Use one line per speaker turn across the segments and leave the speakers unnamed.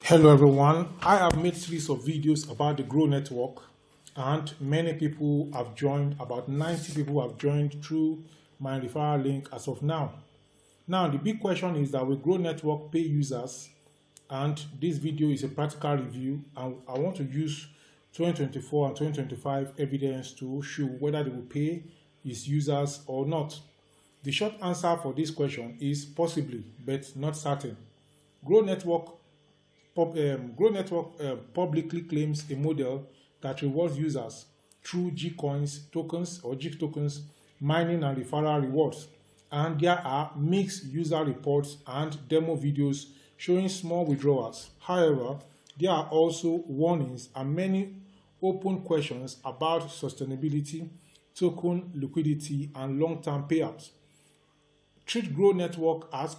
Hello everyone, I have made series of videos about the Grow network and many people have joined, about 90 people have joined through my referral link as of now. Now the big question is that will Grow network pay users? And this video is a practical review and I want to use 2024 and 2025 evidence to show whether they will pay its users or not. The short answer for this question is possibly, but not certain. Grow network publicly claims a model that rewards users through gcoins tokens or GIG tokens, mining and referral rewards. And there are mixed user reports and demo videos showing small withdrawals. However, there are also warnings and many open questions about sustainability, token liquidity, and long-term payouts. Treat Grow network as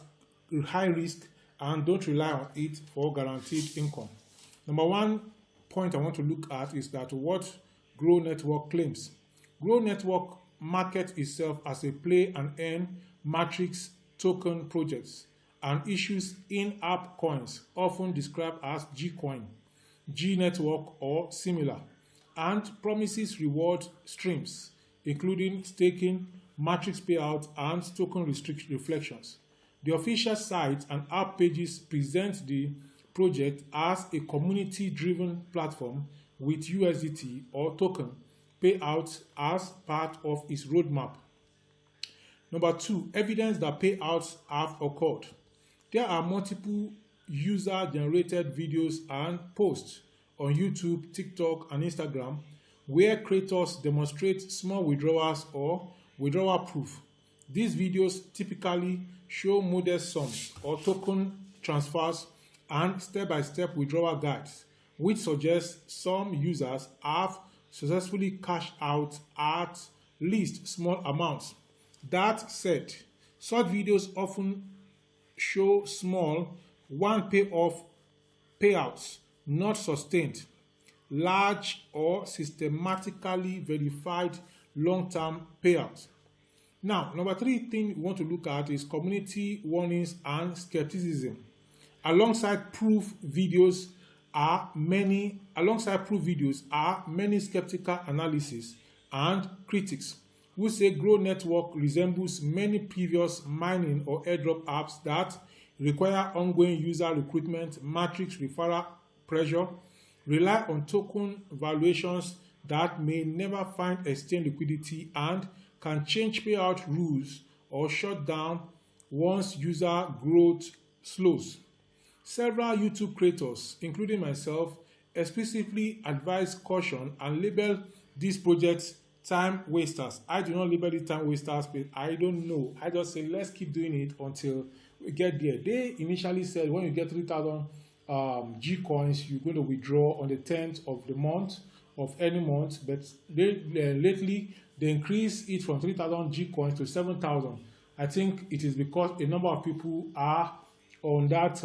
high risk and don't rely on it for guaranteed income. Number one point I want to look at is that what Grow network claims. Grow network markets itself as a play and earn matrix token projects and issues in-app coins, often described as gcoin, G network or similar, and promises reward streams, including staking, matrix payout, and token reflections. The official site and app pages present the project as a community-driven platform with USDT or token payouts as part of its roadmap. Number two, evidence that payouts have occurred. There are multiple user-generated videos and posts on YouTube, TikTok, and Instagram where creators demonstrate small withdrawals or withdrawal proof. These videos typically show modest sums or token transfers and step-by-step withdrawal guides, which suggests some users have successfully cashed out at least small amounts. That said, such videos often show small one-payoff payouts, not sustained, large or systematically verified long-term payouts. Now, number three thing we want to look at is community warnings and skepticism. Alongside proof videos are many skeptical analysis and critics who say Grow network resembles many previous mining or airdrop apps that require ongoing user recruitment, matrix referral pressure, rely on token valuations that may never find exchange liquidity, and can change payout rules or shut down once user growth slows. Several YouTube creators, including myself, explicitly advise caution and label these projects time wasters. I do not label it time wasters, but I don't know. I just say let's keep doing it until we get there. They initially said when you get 3,000 G coins, you're going to withdraw on the 10th of the month of any month, but lately they increased it from 3,000 G coins to 7,000. I think it is because a number of people are on that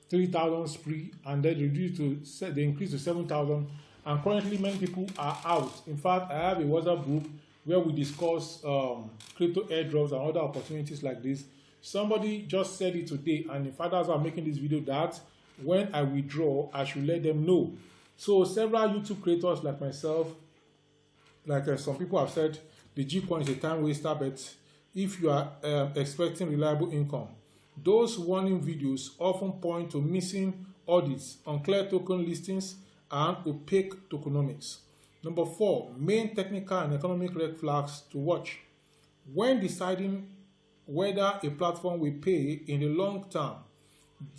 3,000 spree, and they increased to 7,000. And currently, many people are out. In fact, I have a WhatsApp group where we discuss crypto airdrops and other opportunities like this. Somebody just said it today, and in fact, that's why I'm making this video, that when I withdraw, I should let them know. So several YouTube creators like myself, some people have said the Gcoin is a time waster, but if you are expecting reliable income, those warning videos often point to missing audits, unclear token listings, and opaque tokenomics. Number four, main technical and economic red flags to watch. When deciding whether a platform will pay in the long term,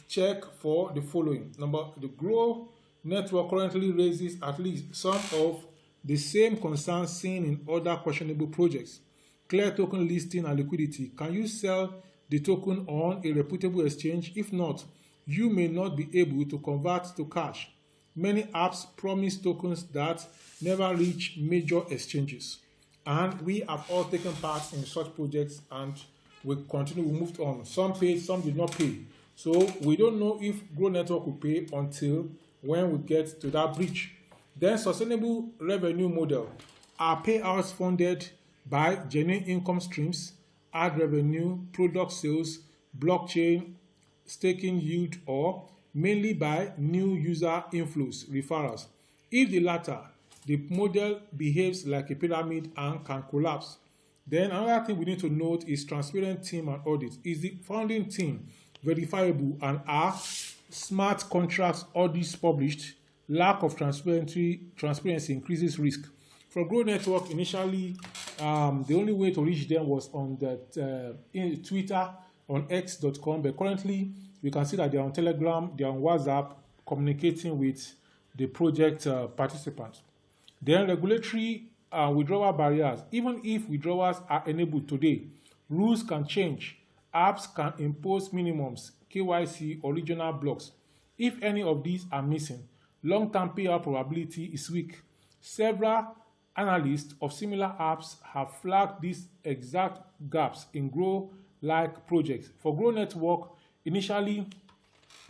check for the following. The Grow network currently raises at least some of the same concerns seen in other questionable projects. Clear token listing and liquidity. Can you sell the token on a reputable exchange? If not, you may not be able to convert to cash. Many apps promise tokens that never reach major exchanges. And we have all taken part in such projects and we moved on. Some paid, some did not pay. So we don't know if Grow network will pay until when we get to that breach. Then sustainable revenue model. Are payouts funded by genuine income streams, ad revenue, product sales, blockchain, staking yield, or mainly by new user inflows, referrals. If the latter, the model behaves like a pyramid and can collapse. Then another thing we need to note is transparent team and audit. Is the founding team verifiable, and are smart contracts audits published? Lack of transparency increases risk. For Grow Network, initially, the only way to reach them was on that in Twitter, on x.com, but currently we can see that they're on Telegram, they're on WhatsApp, communicating with the project participants. Then regulatory withdrawal barriers. Even if withdrawals are enabled today, rules can change. Apps can impose minimums, KYC, or regional blocks. If any of these are missing, long-term payout probability is weak. Several analysts of similar apps have flagged these exact gaps in Grow-like projects. For Grow Network, initially,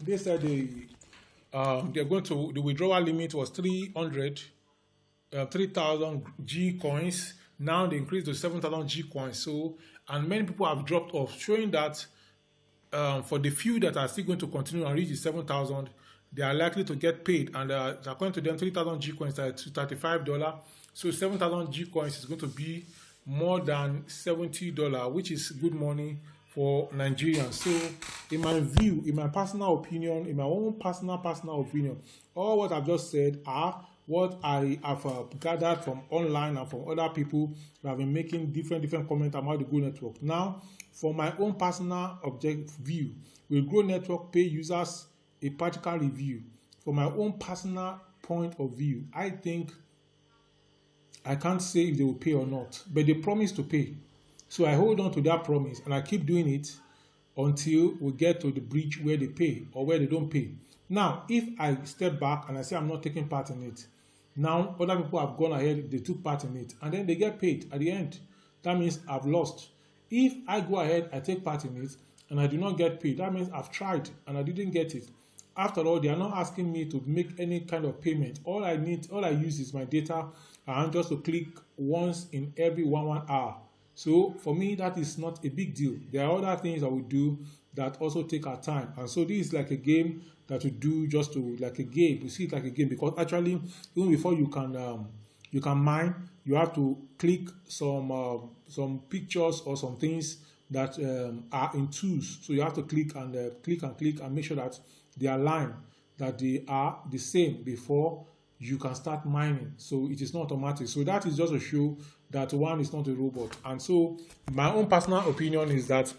they said they're going to, the withdrawal limit was 3,000 G coins. Now they increased to 7,000 G coins. So, and many people have dropped off, showing that for the few that are still going to continue and reach the 7,000, they are likely to get paid. And according to them, 3,000 G coins are $35. So 7,000 G coins is going to be more than $70, which is good money for Nigerians. So in my view, in my personal opinion, in my own personal opinion, all what I've just said are what I have gathered from online and from other people who have been making different comments about the Grow Network. Now, for my own personal view, will Grow Network pay users a practical review? For my own personal point of view, I think I can't say if they will pay or not, but they promise to pay. So I hold on to that promise and I keep doing it until we get to the bridge where they pay or where they don't pay. Now, if I step back and I say I'm not taking part in it, now other people have gone ahead, they took part in it, and then they get paid at the end. That means I've lost. If I go ahead, I take part in it, and I do not get paid, that means I've tried and I didn't get it. After all, they are not asking me to make any kind of payment. All I use is my data, and just to click once in every 1 hour. So for me, that is not a big deal. There are other things I will do that also take our time. And so this is like a game that we do just to, like a game. We see it like a game because actually, even before you can mine, you have to click some pictures or some things that are in tools. So you have to click and make sure that they align, that they are the same before you can start mining. So it is not automatic. So that is just to show that one is not a robot. And so my own personal opinion is that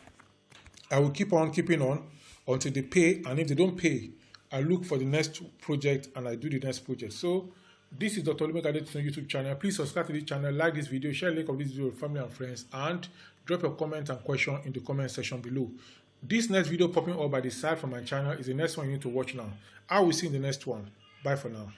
I will keep on keeping on until they pay, and if they don't pay, I look for the next project and I do the next project. So this is Dr. Olugbenga Adetitun YouTube channel. Please subscribe to this channel, like this video, share a link of this video with family and friends, and drop your comment and question in the comment section below. This next video popping up by the side from my channel is the next one you need to watch now. I will see you in the next one. Bye for now.